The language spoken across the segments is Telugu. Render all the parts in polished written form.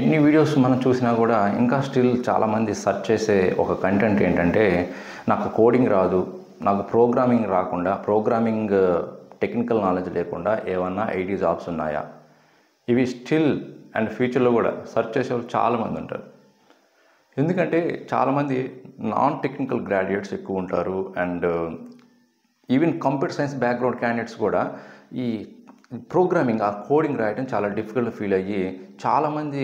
ఎన్ని వీడియోస్ మనం చూసినా కూడా ఇంకా స్టిల్ చాలామంది సెర్చ్ చేసే ఒక కంటెంట్ ఏంటంటే, నాకు కోడింగ్ రాదు, నాకు ప్రోగ్రామింగ్ రాకుండా, ప్రోగ్రామింగ్ టెక్నికల్ నాలెడ్జ్ లేకుండా ఏమన్నా ఐటీ జాబ్స్ ఉన్నాయా? ఇవి స్టిల్ అండ్ ఫ్యూచర్లో కూడా సెర్చ్ చేసే వాళ్ళు చాలామంది ఉంటారు. ఎందుకంటే చాలామంది నాన్ టెక్నికల్ గ్రాడ్యుయేట్స్ ఎక్కువ ఉంటారు. And even computer science background candidates కూడా ఈ ప్రోగ్రామింగ్ ఆ కోడింగ్ రాయడం చాలా డిఫికల్ట్ ఫీల్ అయ్యి చాలామంది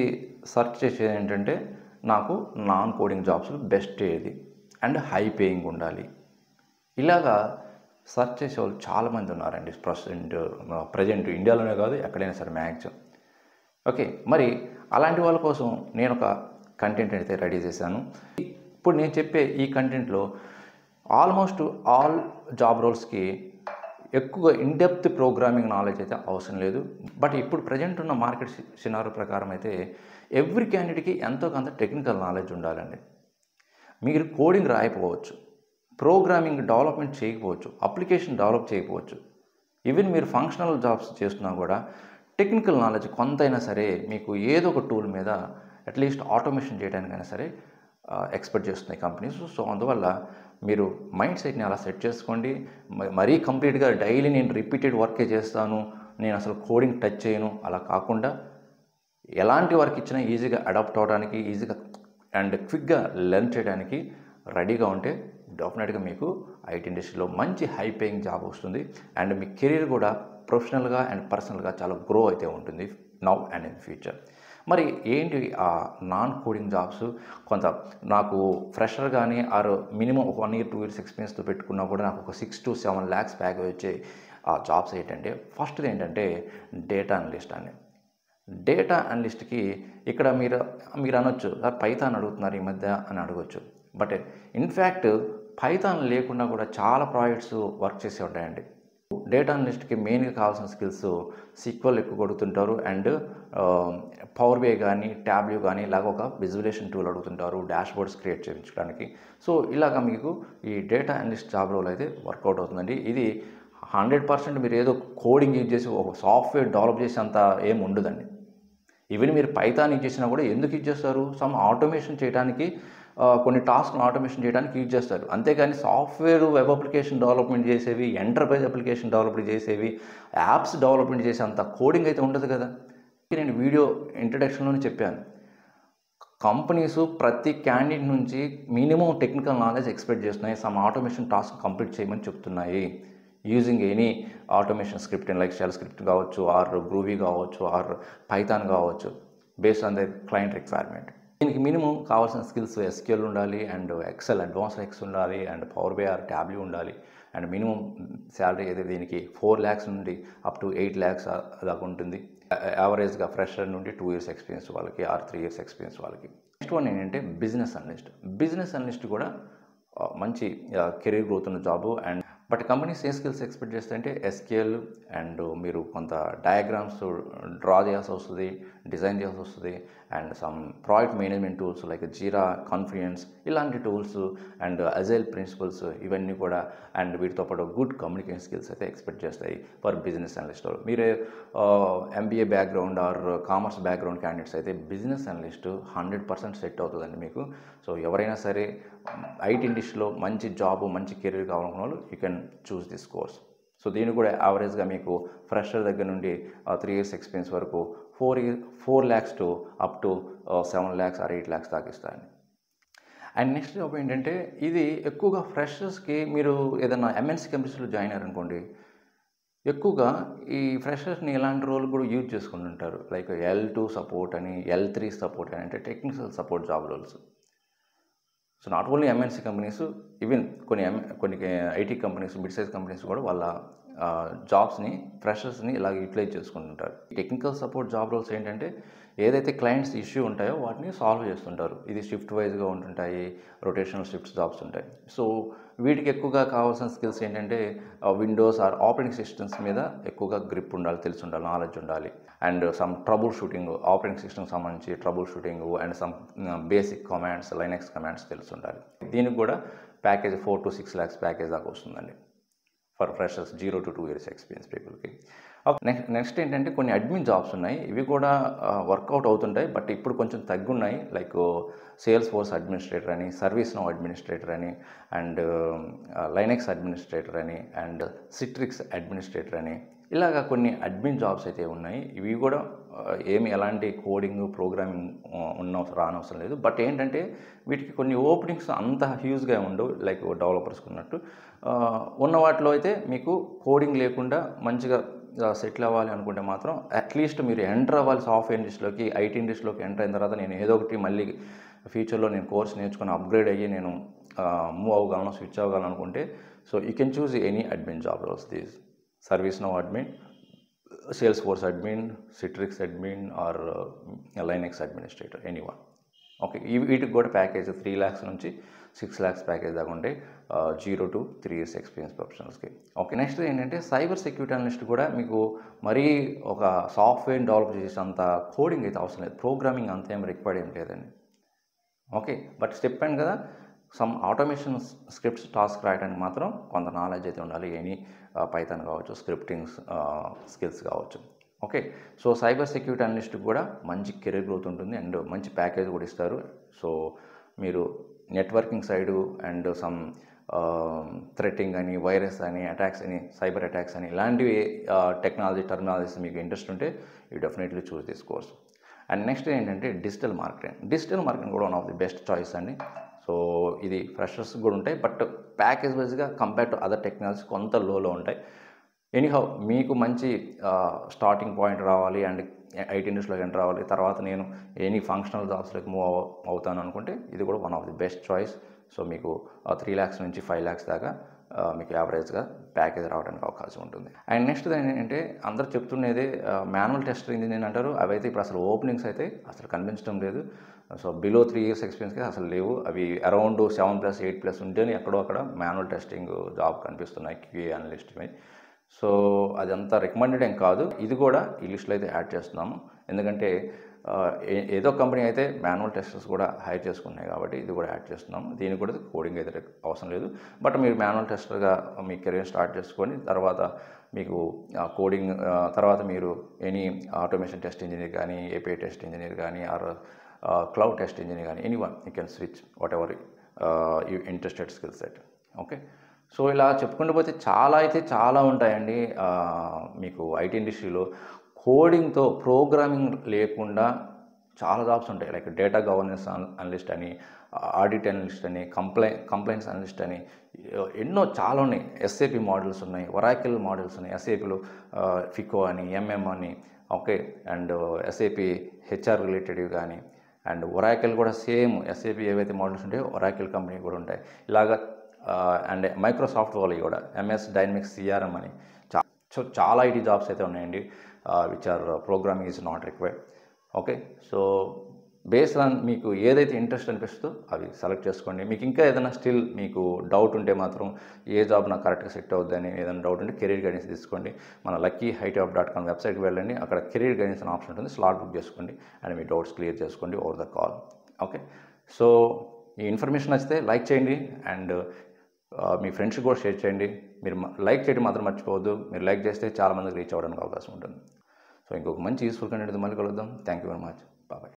సెర్చ్ చేసేది ఏంటంటే, నాకు నాన్ కోడింగ్ జాబ్స్ బెస్ట్ ఏది అండ్ హై పేయింగ్ ఉండాలి. ఇలాగా సెర్చ్ చేసే వాళ్ళు చాలామంది ఉన్నారండి ప్రజెంట్ ఇండియాలోనే కాదు, ఎక్కడైనా సరే మ్యాక్సిమం. ఓకే, మరి అలాంటి వాళ్ళ కోసం నేను ఒక కంటెంట్ అయితే రెడీ చేశాను. ఇప్పుడు నేను చెప్పే ఈ కంటెంట్లో ఆల్మోస్ట్ ఆల్ జాబ్ రోల్స్కి ఎక్కువగా ఇన్డెప్త్ ప్రోగ్రామింగ్ నాలెడ్జ్ అయితే అవసరం లేదు. బట్ ఇప్పుడు ప్రజెంట్ ఉన్న మార్కెట్ సినారో ప్రకారం అయితే ఎవ్రీ క్యాండిడేట్కి ఎంతో కొంత టెక్నికల్ నాలెడ్జ్ ఉండాలండి. మీరు కోడింగ్ రాయకపోవచ్చు, ప్రోగ్రామింగ్ డెవలప్మెంట్ చేయకపోవచ్చు, అప్లికేషన్ డెవలప్ చేయకపోవచ్చు, ఈవెన్ మీరు ఫంక్షనల్ జాబ్స్ చేస్తున్నా కూడా టెక్నికల్ నాలెడ్జ్ కొంతైనా సరే మీకు ఏదో ఒక టూల్ మీద అట్లీస్ట్ ఆటోమేషన్ చేయడానికైనా సరే ఎక్స్పెక్ట్ చేస్తున్నాయి కంపెనీస్. సో అందువల్ల మీరు మైండ్ సెట్ని అలా సెట్ చేసుకోండి. మరీ కంప్లీట్గా డైలీ నేను రిపీటెడ్ వర్కే చేస్తాను, నేను అసలు కోడింగ్ టచ్ చేయను అలా కాకుండా, ఎలాంటి వర్క్ ఇచ్చినా ఈజీగా అడాప్ట్ అవ్వడానికి, ఈజీగా అండ్ క్విక్గా లెర్న్ చేయడానికి రెడీగా ఉంటే డెఫినెట్గా మీకు ఐటీ ఇండస్ట్రీలో మంచి హై పేయింగ్ జాబ్ వస్తుంది. అండ్ మీ కెరీర్ కూడా ప్రొఫెషనల్గా అండ్ పర్సనల్గా చాలా గ్రో అయితే ఉంటుంది నౌ అండ్ ఇన్ ఫ్యూచర్. మరి ఏంటి ఆ నాన్ కోడింగ్ జాబ్స్? కొంత నాకు ఫ్రెషర్ కానీ ఆర్ మినిమం ఒక 1 year 2 years ఎక్స్పీరియన్స్తో పెట్టుకున్నా కూడా నాకు ఒక 6 to 7 lakhs ప్యాకేజ్ వచ్చే ఆ జాబ్స్ ఏంటంటే, ఫస్ట్ది ఏంటంటే డేటా అనలిస్ట్ అని. డేటా అనలిస్ట్కి ఇక్కడ మీరు అనొచ్చు, పైథాన్ అడుగుతున్నారు ఈ మధ్య అని అడగొచ్చు. బట్ ఇన్ఫ్యాక్ట్ పైథాన్ లేకుండా కూడా చాలా ప్రాజెక్ట్స్ వర్క్ చేసే ఉంటాయండి. డేటా అనలిస్ట్కి మెయిన్గా కావాల్సిన స్కిల్స్ సీక్వెల్ ఎక్కువ కొడుతుంటారు, అండ్ పవర్ బిఐ కానీ ట్యాబ్లూ కానీ ఇలాగ ఒక విజువలేషన్ టూల్ అడుగుతుంటారు డాష్ బోర్డ్స్ క్రియేట్ చేయించడానికి. సో ఇలాగ మీకు ఈ డేటా అనలిస్ట్ జాబ్ రోల్ అయితే వర్కౌట్ అవుతుందండి. ఇది 100% మీరు ఏదో కోడింగ్ యూజ్ చేసి ఒక సాఫ్ట్వేర్ డెవలప్ చేసేంత ఏం ఉండదండి. ఈవెన్ మీరు పైథాన్ యూజ్ చేసినా కూడా ఎందుకు యూజ్ చేస్తారు? సమ్ ఆటోమేషన్ చేయడానికి, కొన్ని టాస్క్లు ఆటోమేషన్ చేయడానికి యూజ్ చేస్తారు. అంతేగాని సాఫ్ట్వేర్ వెబ్ అప్లికేషన్ డెవలప్మెంట్ చేసేవి, ఎంటర్ప్రైజ్ అప్లికేషన్ డెవలప్మెంట్ చేసేవి, యాప్స్ డెవలప్మెంట్ చేసేంత కోడింగ్ అయితే ఉండదు కదా. నేను వీడియో ఇంట్రడక్షన్లోనే చెప్పాను, కంపెనీస్ ప్రతి క్యాండిడేట్ నుంచి మినిమం టెక్నికల్ నాలెడ్జ్ ఎక్స్పెక్ట్ చేస్తున్నాయి. సమ్ ఆటోమేషన్ టాస్క్ కంప్లీట్ చేయమని చెప్తున్నాయి. Using any automation script like shell script కావచ్చు, ఆర్ గ్రూవీ కావచ్చు, ఆర్ పైథాన్ కావచ్చు, based on the client requirement. దీనికి మినిమం కావాల్సిన స్కిల్స్ ఎస్క్యూఎల్ ఉండాలి, అండ్ ఎక్సెల్ అడ్వాన్స్ ఎక్స్ ఉండాలి, and Power BI or Tableau ఉండాలి. అండ్ మినిమం శాలరీ అయితే దీనికి 4 lakhs నుండి అప్ టు 8 lakhs దాకా ఉంటుంది. యావరేజ్గా ఫ్రెషర్ నుండి 2 years ఎక్స్పీరియన్స్ వాళ్ళకి, ఆర్ 3 years ఎక్స్పీరియన్స్ వాళ్ళకి. నెక్స్ట్ వన్ ఏంటంటే బిజినెస్ అనలిస్ట్. బిజినెస్ అనలిస్ట్ కూడా మంచి కెరీర్ గ్రోత్ ఉన్న job. And but companies A skills expect చేస్తాయంటే ఎస్క్యూఎల్, అండ్ మీరు కొంత డయాగ్రామ్స్ డ్రా చేయాల్సి వస్తుంది, డిజైన్ చేయాల్సి వస్తుంది, and some project management tools like jeera, confidence ఇలాంటి టూల్స్, అండ్ అజైల్ ప్రిన్సిపల్స్ ఇవన్నీ కూడా, అండ్ వీటితో పాటు గుడ్ కమ్యూనికేషన్ స్కిల్స్ అయితే ఎక్స్పెక్ట్ చేస్తాయి ఫర్ బిజినెస్ అనలిస్ట్. మీరు MBA background or commerce background candidates అయితే బిజినెస్ అనలిస్ట్ 100% సెట్ అవుతుందండి మీకు. సో ఎవరైనా సరే ఐటీ ఇండస్ట్రీలో మంచి జాబ్, మంచి కెరీర్ కావాలనుకున్న వాళ్ళు you can choose this course. So దీన్ని కూడా యావరేజ్గా మీకు ఫ్రెషర్ దగ్గర నుండి 3 years ఎక్స్పీరియన్స్ వరకు 4 lakhs to up to 7 lakhs or 8 lakhs దాకా ఇస్తారండి. అండ్ నెక్స్ట్ జాబ్ ఏంటంటే, ఇది ఎక్కువగా ఫ్రెషర్స్కి, మీరు ఏదైనా ఎంఎన్సీ కంపెనీస్లో జాయిన్ అయ్యారనుకోండి, ఎక్కువగా ఈ ఫ్రెషర్స్ని ఇలాంటి రోల్ కూడా యూజ్ చేసుకుంటుంటారు. లైక్ L2 సపోర్ట్ అని, L3 సపోర్ట్ అని, అంటే technical support job roles. So not only MNC companies, even కొన్ని IT companies, mid size companies కూడా వాళ్ళ జాబ్స్ని, ఫ్రెషర్స్ని ఇలా యూటిలైజ్ చేసుకుంటుంటారు. టెక్నికల్ సపోర్ట్ జాబ్ రోల్స్ ఏంటంటే, ఏదైతే క్లయింట్స్ ఇష్యూ ఉంటాయో వాటిని సాల్వ్ చేస్తుంటారు. ఇది షిఫ్ట్ వైజ్గా ఉంటుంటాయి, రొటేషనల్ షిఫ్ట్స్ జాబ్స్ ఉంటాయి. సో వీటికి ఎక్కువగా కావాల్సిన స్కిల్స్ ఏంటంటే, విండోస్ ఆర్ ఆపరేటింగ్ సిస్టమ్స్ మీద ఎక్కువగా గ్రిప్ ఉండాలి, తెలిసి ఉండాలి, నాలెడ్జ్ ఉండాలి. And some trouble shooting, operating సిస్టమ్కి సంబంధించి trouble shooting, and some basic commands, Linux commands తెలిసి ఉండాలి. దీనికి కూడా ప్యాకేజ్ 4 to 6 lakhs ప్యాకేజ్ దాకా వస్తుందండి for freshers 0 to 2 years experience పీపుల్కి. నెక్స్ట్ ఏంటంటే కొన్ని అడ్మిన్ జాబ్స్ ఉన్నాయి. ఇవి కూడా వర్కౌట్ అవుతుంటాయి. బట్ ఇప్పుడు కొంచెం తగ్గున్నాయి. లైక్ సేల్స్ ఫోర్స్ అడ్మినిస్ట్రేటర్ అని, సర్వీస్ నౌ అడ్మినిస్ట్రేటర్ అని, అండ్ లైనెక్స్ అడ్మినిస్ట్రేటర్ అని, అండ్ సిట్రిక్స్ అడ్మినిస్ట్రేటర్ అని, ఇలాగా కొన్ని అడ్మిన్ జాబ్స్ అయితే ఉన్నాయి. ఇవి కూడా ఏమి ఎలాంటి కోడింగ్ ప్రోగ్రామింగ్ రానవసరం లేదు. బట్ ఏంటంటే వీటికి కొన్ని ఓపెనింగ్స్ అంత హ్యూజ్గా ఉండవు, లైక్ డెవలపర్స్కి ఉన్నట్టు. ఉన్న వాటిలో అయితే మీకు కోడింగ్ లేకుండా మంచిగా సెటిల్ అవ్వాలి అనుకుంటే మాత్రం అట్లీస్ట్ మీరు ఎంటర్ అవ్వాలి సాఫ్ట్వేర్ ఇండస్ట్రీలోకి, ఐటీ ఇండస్ట్రీలోకి ఎంటర్ అయిన తర్వాత నేను ఏదో ఒకటి మళ్ళీ ఫ్యూచర్లో నేను కోర్స్ నేర్చుకుని అప్గ్రేడ్ అయ్యి నేను మూవ్ అవ్వగలను, స్విచ్ అవ్వగలను అనుకుంటే, so you can choose any admin job roles these. ServiceNow admin, Salesforce admin, Citrix admin or Linux administrator, anyone. Okay, వీటికి కూడా ప్యాకేజ్ 3 lakhs నుంచి 6 lakhs ప్యాకేజ్ దాకా ఉంటాయి 0 to 3 years ఎక్స్పీరియన్స్ ప్రొఫెషనల్స్కి. ఓకే, నెక్స్ట్ ఏంటంటే సైబర్ సెక్యూరిటీ అనలిస్ట్ కూడా మీకు మరీ ఒక సాఫ్ట్వేర్ డెవలప్ చేసేంత కోడింగ్ అయితే అవసరం లేదు, ప్రోగ్రామింగ్ అంత ఏం రిక్వైర్డ్ ఏం లేదండి. ఓకే, బట్ చెప్పాను కదా, సమ్ ఆటోమేషన్ స్క్రిప్ట్స్ టాస్క్ రాయడానికి మాత్రం కొంత నాలెడ్జ్ అయితే ఉండాలి. ఎనీ పైథాన్ కావచ్చు, స్క్రిప్టింగ్ స్కిల్స్ కావచ్చు. Okay, so cyber security analyst కూడా మంచి కెరీర్ గ్రోత్ ఉంటుంది అండ్ మంచి ప్యాకేజ్ కూడా ఇస్తారు. సో మీరు networking side and some threatening అని, వైరస్ అని, అటాక్స్ అని, సైబర్ అటాక్స్ అని, ఇలాంటివి టెర్మినాలజీస్ మీకు ఇంట్రెస్ట్ ఉంటే you definitely choose this course. And next ఏంటంటే డిజిటల్ మార్కెటింగ్ కూడా one of the best choice అండి. సో ఇది ఫ్రెషర్స్ కూడా ఉంటాయి, బట్ ప్యాకేజ్ వైజ్గా కంపేర్ టు అదర్ టెక్నాలజీస్ కొంత లోలో ఉంటాయి. ఎనీహౌ మీకు మంచి స్టార్టింగ్ పాయింట్ రావాలి అండ్ ఐటీ ఇండస్ట్రీలోకి ఎంటర్ రావాలి, తర్వాత నేను ఎనీ ఫంక్షనల్ జాబ్స్లోకి మూవ్ అవుతాను అనుకుంటే ఇది కూడా one of the best choice. So మీకు 3 lakhs నుంచి 5 lakhs దాకా మీకు యావరేజ్గా ప్యాకేజ్ రావడానికి అవకాశం ఉంటుంది. అండ్ నెక్స్ట్ ఏంటంటే అందరూ చెప్తున్నది మాన్యువల్ టెస్టర్ ఇంజనీర్ అంటారు. అవైతే ఇప్పుడు అసలు ఓపెనింగ్స్ అయితే అసలు కనిపించడం లేదు. సో బిలో 3 years ఎక్స్పీరియన్స్కి అసలు లేవు. అవి అరౌండ్ 7+ 8+ ఉంటేనే ఎక్కడో అక్కడ మాన్యువల్ టెస్టింగ్ జాబ్ కనిపిస్తున్నాయి QA అనలిస్ట్ మీద. సో అదంతా రికమెండెడ్ ఏం కాదు. ఇది కూడా ఈ లిస్ట్లో అయితే యాడ్ చేస్తున్నాము, ఎందుకంటే ఏదో కంపెనీ అయితే మాన్యువల్ టెస్టర్స్ కూడా హైర్ చేసుకున్నాయి కాబట్టి ఇది కూడా యాడ్ చేస్తున్నాము. దీనికి కూడా కోడింగ్ అయితే అవసరం లేదు. బట్ మీరు మాన్యువల్ టెస్టర్గా మీ కెరీర్ స్టార్ట్ చేసుకొని తర్వాత మీకు కోడింగ్ తర్వాత మీరు ఎనీ ఆటోమేషన్ టెస్ట్ ఇంజనీర్ కానీ, API టెస్ట్ ఇంజనీర్ కానీ, ఆర్ క్లౌడ్ టెస్ట్ ఇంజనీర్ కానీ, anyone you can switch what ever you interested skill set. Okay, so ఇలా చెప్పుకుంటూ పోతే చాలా ఉంటాయండి. మీకు ఐటీ ఇండస్ట్రీలో కోడింగ్తో ప్రోగ్రామింగ్ లేకుండా చాలా జాబ్స్ ఉంటాయి. లైక్ డేటా గవర్నెన్స్ అనలిస్ట్ అని, ఆడిట్ అనలిస్ట్ అని, కంప్లైంట్స్ అనలిస్ట్ అని, ఎన్నో చాలా ఉన్నాయి. SAP మోడల్స్ ఉన్నాయి, ఒరాకిల్ మోడల్స్ ఉన్నాయి, SAPలో FICO అని, MM అని. ఓకే, అండ్ SAP HR రిలేటెడ్వి కానీ, అండ్ ఒరాకిల్ కూడా సేమ్ SAP ఏవైతే మోడల్స్ ఉంటాయో ఒరాకిల్ కంపెనీ కూడా ఉంటాయి. ఇలాగా అండ్ మైక్రోసాఫ్ట్ వాళ్ళు కూడా MS Dynamics CRM అని చాలా ఐటీ జాబ్స్ అయితే ఉన్నాయండి, which are programming is not required. Okay, so based on మీకు ఏదైతే ఇంట్రెస్ట్ అనిపిస్తుందో అవి సెలెక్ట్ చేసుకోండి. మీకు ఇంకా ఏదైనా స్టిల్ మీకు డౌట్ ఉంటే మాత్రం ఏ జాబ్ నాకు కరెక్ట్గా సెట్ అవుద్దని ఏదైనా డౌట్ ఉంటే కెరీర్ గైడెన్స్ తీసుకోండి. మన luckyhitop.com వెబ్సైట్కి వెళ్ళండి, అక్కడ కెరీర్ గైడెన్స్ అనే ఆప్షన్ ఉంటుంది. స్లాట్ బుక్ చేసుకోండి అండ్ మీ డౌట్స్ క్లియర్ చేసుకోండి over the call. Okay, so ఈ ఇన్ఫర్మేషన్ నచ్చితే లైక్ చేయండి అండ్ మీ ఫ్రెండ్స్కి కూడా షేర్ చేయండి. మీరు లైక్ చేయడం మాత్రం మర్చిపోవద్దు. మీరు లైక్ చేస్తే చాలామందికి రీచ్ అవ్వడానికి అవకాశం ఉంటుంది. సో ఇంకొక మంచి యూస్ఫుల్ కంటెంట్ మళ్ళీ కలుద్దాం. Thank you very much. Bye.